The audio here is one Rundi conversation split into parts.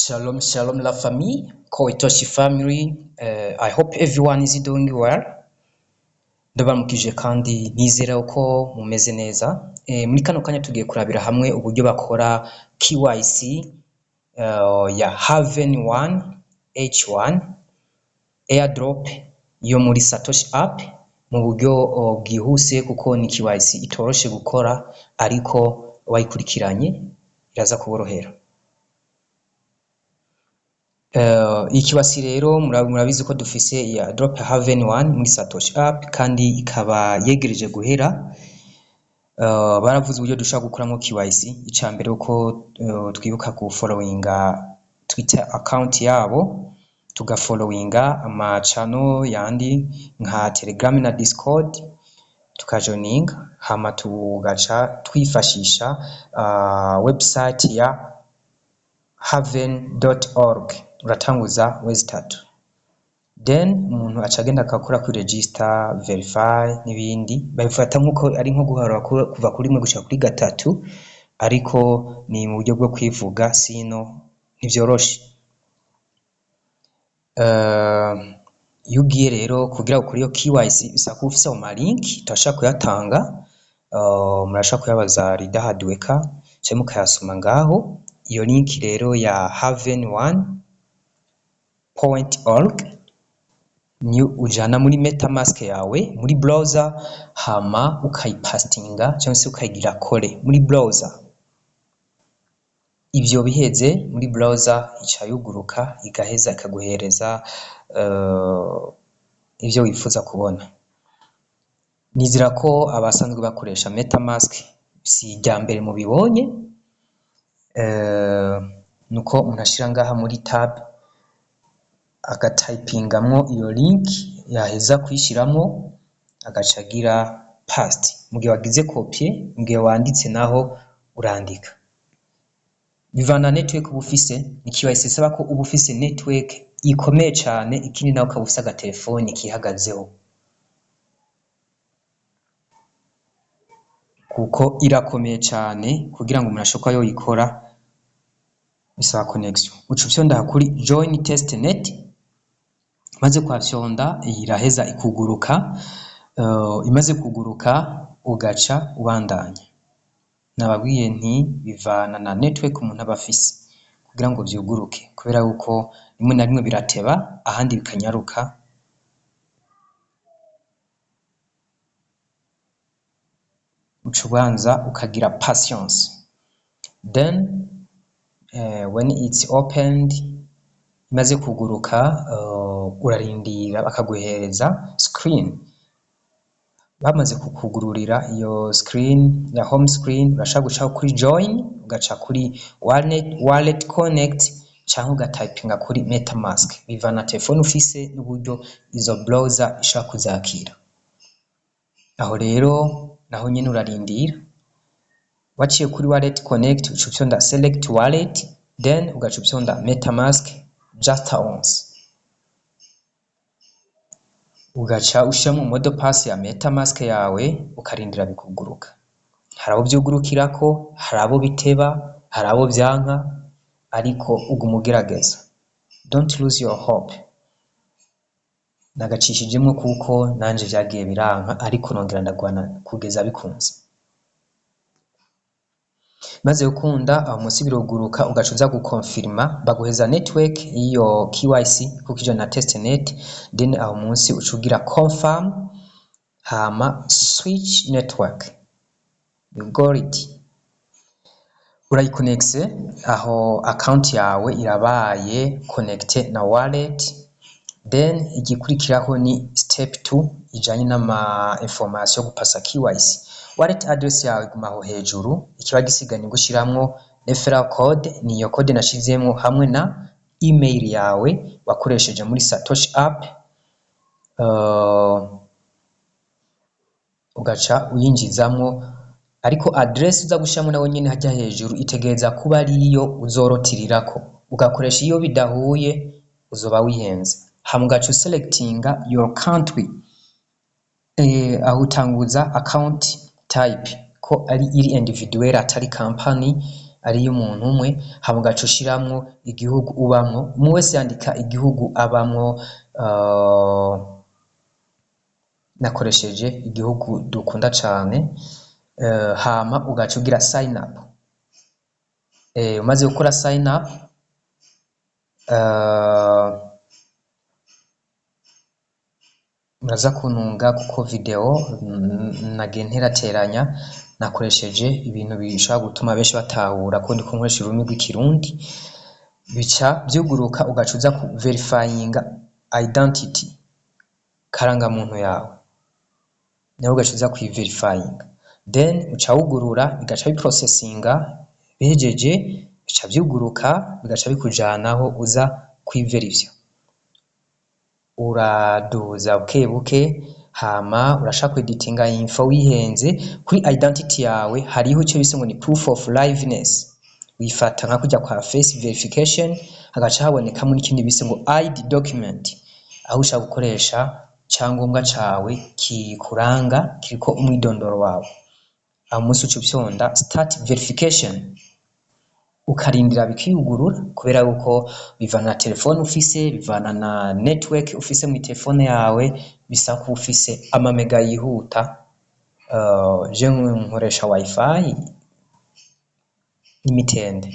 Shalom, shalom la famille, Koitoshi family. I hope everyone is doing well. Ndabaramukije kandi nizera uko mumeze neza. Muri kano kanya tugiye kurabira hamwe uburyo bakora KYC ya Haven 1 H1 airdrop yo muri Satoshi app mu buryo bwihuse kuko ni KYC itoroshe gukora ariko wayikurikiranye iraza kuborohera. Ikiwasi rero murabizi ko dufise ya drop Haven 1 muri Satoshi app kandi ikaba yegereje guhera. Baravuze uburyo dushaka gukuramo KYC. Icambere uko twibuka ku followinga Twitter account yabo, tugafollowinga ama channel yandi nka Telegram na Discord, tukajoininga hama tugaca twifashisha website ya haven.org. Uratanguza wezi 3, then umuntu acagenda akakora kuri register, verify n'ibindi. Babifata nkuko ari nko guharura kuva kuri 1 gushika kuri 3, ariko ni mu buryo bwo kwivuga sino ntivyoroshe. Yugiye rero kugira ukuri yo KYC bisaba kuba ufise ama link turashaka kuyatanga. Murashaka kuyabaza Rida Hardworker cyo mukayasoma ngaho. Iyo link rero ya haven1.org ni ujana muri MetaMask yawe muri browser, hama ukayipastinga cyangwa se ukayigira kore muri browser. Ivyo biheze muri browser ica yuguruka igaheza ikaguhereza ivyo wifuza kubona. Nizira ko abasanzwe bakoresha MetaMask si irya mbere mu bibonye. Nuko unashira ngaha muri tab agatypingamwo iyo link, yaheza kwishiramwo agacagira paste. Mugihe wagize copy, mugihe wanditse naho urandika. Bivana network ubufise, ni KYC saba ko ubufise network ikomeye cyane, ikindi naho ukabufisa agatelefone kihagazeho, kuko irakomeye cyane kugira ngo umuntu ashoka yo ikora bisaba connection. Ucufyonda kuri join testnet, maze kwafyonda iraheza ikuguruka. Imaze kuguruka ugaca ubandanya. Nababwiye nti bivana na network umuntu abafise kugira ngo vyuguruke, kubera yuko rimwe na rimwe birateba ahandi bikanyaruka. Ucubanza ukagira patience, then when it's opened, imaze kuguruka urarindira bakaguhereza screen. Bamaze kukugururira iyo screen ya home screen, urashaka guca kuri join, ugaca kuri wallet connect, cyangwa ugatypinga kuri MetaMask. Bivana telefone ufise n'uburyo izo browser ishaka kuzakira. Aho rero naho nyene urarindira. Waciye kuri wallet connect ucupyonda select wallet, then ugacupyonda MetaMask just once. Ugaca ushiramo modo pass ya MetaMask yawe ukarindira bikuguruka. Harabo byugurukirako, harabo biteba, harabo byanka, ariko ugumugerageza. Don't lose your hope. Nagacishijemo kuko nanje vyagiye biranka, ariko nongera ndagwana kugeza bikunze. Maze ukunda aho munsi biroguruka ugacuza gukonfirma, baguheza network iyo KYC kuko ijo na testnet, then aho munsi ucugira confirm, hama switch network. You got it. Urayikonexe aho account yawe irabaye connected na wallet, then igikurikiraho ni step 2 ijanye n'ama information yo gupasa KYC. Wallet address yawe gumaho hejuru, ikiba gisiganye gushiramwo referral code, niyo code nashizemo hamwe na email yawe wakoresheje muri Satoshi app. Ugaca uyinjizamwo, ariko address uza gushiramo nawe nyene hajya hejuru itegereza kuba ariyo uzorotirirako. Ugakoresha iyo bidahuye uzoba wihenze. Hama ugaca selectinga your country, aho utanguza account type ko ari iri individual atari company, ari y'umuntu umwe, hama ugaca ushiramwo igihugu ubamwo, umwe wese yandika igihugu abamwo. Nakoresheje igihugu dukunda cane, hama ugaca ugira sign up. Umaze gukora sign up, muraza kuntunga kuko video nagiye nterateranya, nakoresheje ibintu bishobora gutuma benshi batahura ko ndiko nkoresha ururimi rw'ikirundi, bica vyuguruka ugaca uza ku verifyinga identity, karangamuntu yawe nawe ugaca uza kuyiverifyinga, then uca wugurura bigaca biprocessinga, bihejeje bica vyuguruka bigaca bikujanaho uza kwiverifya. Uraduza buke buke, hama urashaka editinga info wihenze kuri identity yawe. Hariho ico bise ngo ni proof of liveness, wifata nka kujya kwa face verification, hagaca habonekamo n'ikindi bise ngo ID document, aho ushaka gukoresha cyangombwa cawe kikuranga kiriko umwidondoro wawe. Aho munsi uca upyonda start verification, ukarindira bikiyugurura, kubera yuko bivana na telefone ufise, bivana na network ufise mu telefone yawe, bisa ko ufise amamega yihuta. Je nkoresha wifi limited.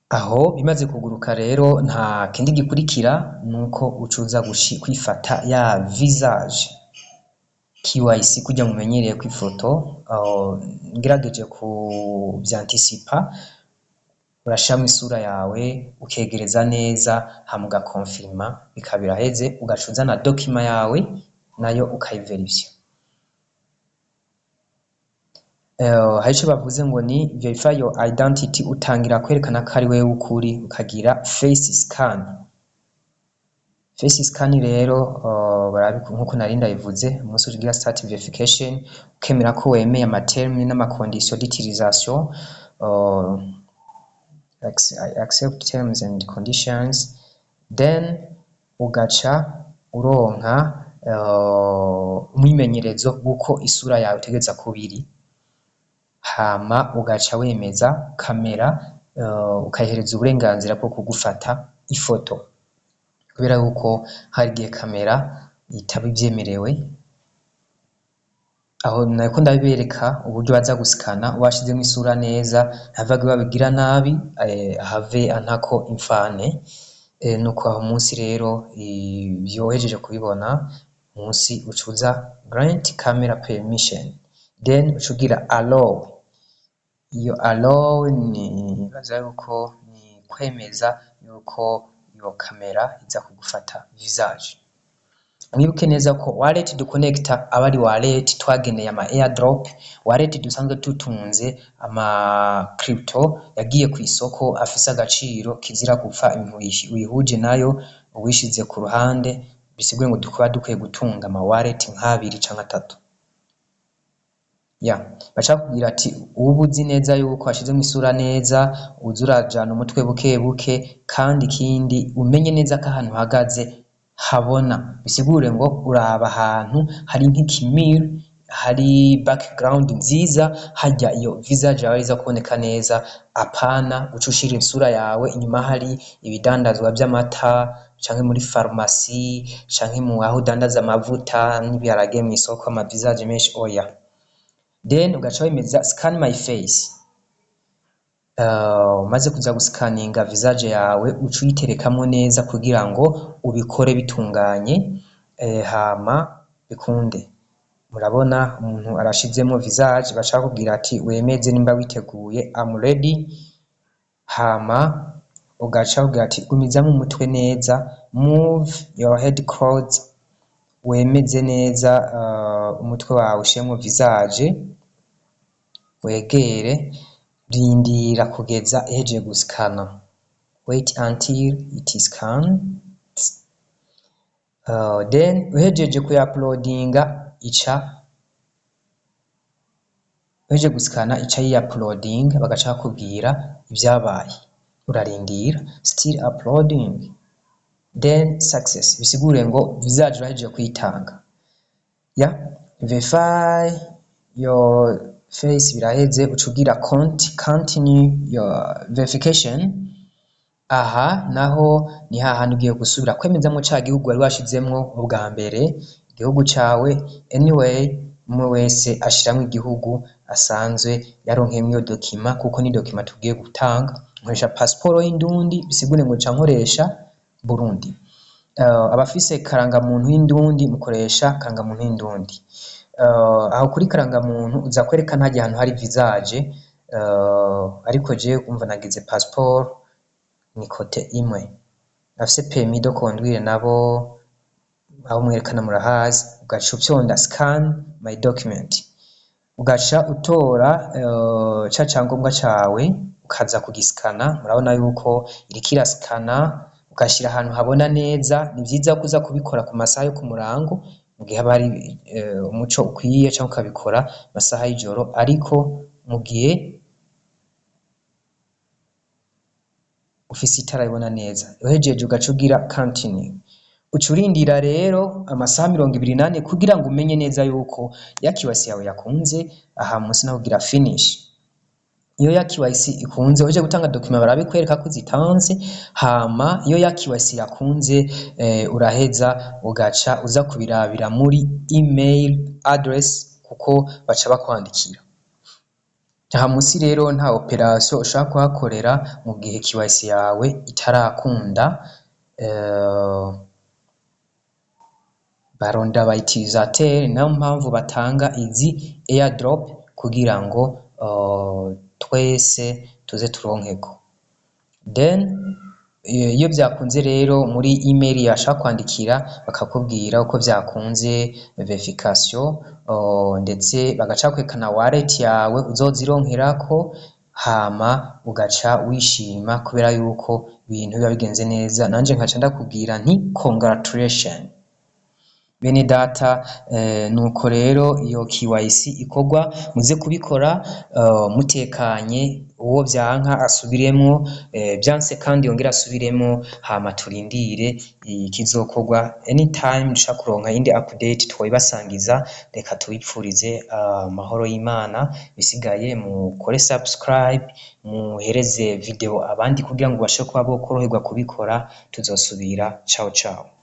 Aho bimaze kuguruka rero, nta kindi gikurikira nuko ucuza kwifata ya visage KYC kujya mumenyereye ku ifoto. Ngerageje ku byantisipa, urashamo isura yawe ukegereza neza, hama ugakonfirma bikabira heze, ugacuza na document yawe nayo ukayiverifya. Hari ico bavuze ngo ni verify your identity, utangira kwerekana ko ari wewe ukuri, ukagira face scan. Face scan rero nkuko nari ndabivuze, umunsi ugira start verification, ukemera ko wemeye amaterme n'amacondition d'utilisation, accept terms and conditions, then ugaca uronka umwimenyerezo w'uko isura yawe utegeza kubiri, hama ugaca wemeza kamera, ukayihereza uburenganzira bwo kugufata ifoto, kubera yuko hari igihe kamera itaba ivyemerewe. Aho nako ndabibereka uburyo baza gusikana, washizemo isura neza, havaga babigira nabi have antako imfane. Nuko aho munsi rero byohejeje kubibona, munsi ucuza grant camera permission, then ucugira allow. Iyo allow ni baza yuko ni kwemeza yuko iyo kamera iza kugufata visage. Mwibuke neza ko wallet duconnecta abari wallet twageneye ama airdrop, wallet dusanzwe tutunze ama crypto yagiye ku isoko afise agaciro kizira gupfa ibintu wihuje nayo uwishize ku ruhande, bisigwe ngo dukuba dukwiye gutunga ama wallet nk'abiri canke 3. Bashaka kugira ati ubu uzi neza yuko hashize mu isura neza, uzurajana umutwe buke buke, kandi kindi umenye neza ko ahantu hagaze habona, bisigure ngo uraba ahantu hari nk'ikimira, hari background nziza, hajya iyo visage yawe iza kuboneka neza, apana ucushira isura yawe inyuma hari ibidandazwa by'amata canke muri pharmacy canke mu aho dandaza amavuta n'ibiharage mu isoko, ama visage menshi oya. Then ugaca wemeza scan my face. Maze kuza guscanninga visage yawe ucuyiterekamo neza kugira ngo ubikore bitunganye, hama bikunde. Murabona umuntu arashizemo visage, bashaka kugira ati wemeze nimba witeguye, I'm ready. Hama ugaca kugira ati gumizamo umutwe neza, move your head close, wemeze neza umutwe wawe ushemo visage, wegere, rindira kugeza eje guskana. Wait until it is scanned. Then uhejeje kuuploadinga uheje guskana ica yi-uploading, bagaca kubwira ibyabaye, urarindira still uploading, then success, bisigure ngo visage uraheje kuyitanga. verify your face biraheze ucugira continue your verification. Aha naho ni hahandi ugiye gusubira kwemezamo ca gihugu wari washizemwo ubwa mbere igihugu cawe. Anyway umwe wese ashiramwo igihugu asanzwe yaronkeyemwo iyo dokima, kuko ni dokima tugiye gutanga. Nkoresha pasiporo y'Indundi, bisigure ngo nca nkoresha Burundi. Abafise karangamuntu y'Indundi mukoresha karangamuntu y'Indundi. Aho kuri karangamuntu uza kwerekana hajya ahantu hari visage, ariko je kumva nagize passport ni kote imwe. Afise permis de conduire nabo aho mwerekana murahazi, ugaca upyonda scan my document, ugaca utora ca cangombwa cawe ukaza kugisikana. Murabona yuko iriko irasikana, ugashira ahantu habona neza. Ni vyiza kuza kubikora ku masaha yo ku murango mu gihe haba hari umuco ukwiye, canke ukabikora masaha y'ijoro, ariko mu gihe ufise itara ribona neza. Uhejeje ugaca ugira continue, uca urindira rero amasaha 28 kugira ngo umenye neza yuko ya KYC yawe yakunze. Aha munsi naho ugira finish. Iyo ya KYC ikunze uje gutanga document barabikwereka ko zitanze, hama iyo ya KYC yakunze uraheza ugaca uza kubirabira muri email address, kuko baca bakwandikira. Aha munsi rero nta operation ushaka kuhakorera mu gihe KYC yawe itarakunda. Baronda ba utilisateur, nayo mpamvu batanga izi airdrop kugira ngo twese tuze turonkeko. Then iyo byakunze rero muri email yashaka kwandikira bakakubwira uko byakunze verification, ndetse bagaca kwekana wallet yawe uzozironkerako, hama ugaca wishima kubera yuko ibintu biba bigenze neza. Nanje nkaca ndakubwira nti congratulations. Bene data, nuko rero iyo KYC ikorwa, muze kubikora mutekanye. Uwo byanka asubiremo, byanse kandi yongera asubiremo, hama turindire ikizokorwa. Anytime dushaka kuronka indi update twoyibasangiza. Reka tubipfurize amahoro y'Imana. Bisigaye mukore subscribe, muhereze video abandi kugira ngo bashe kuba bokoroherwa kubikora. Tuzosubira. Ciao ciao.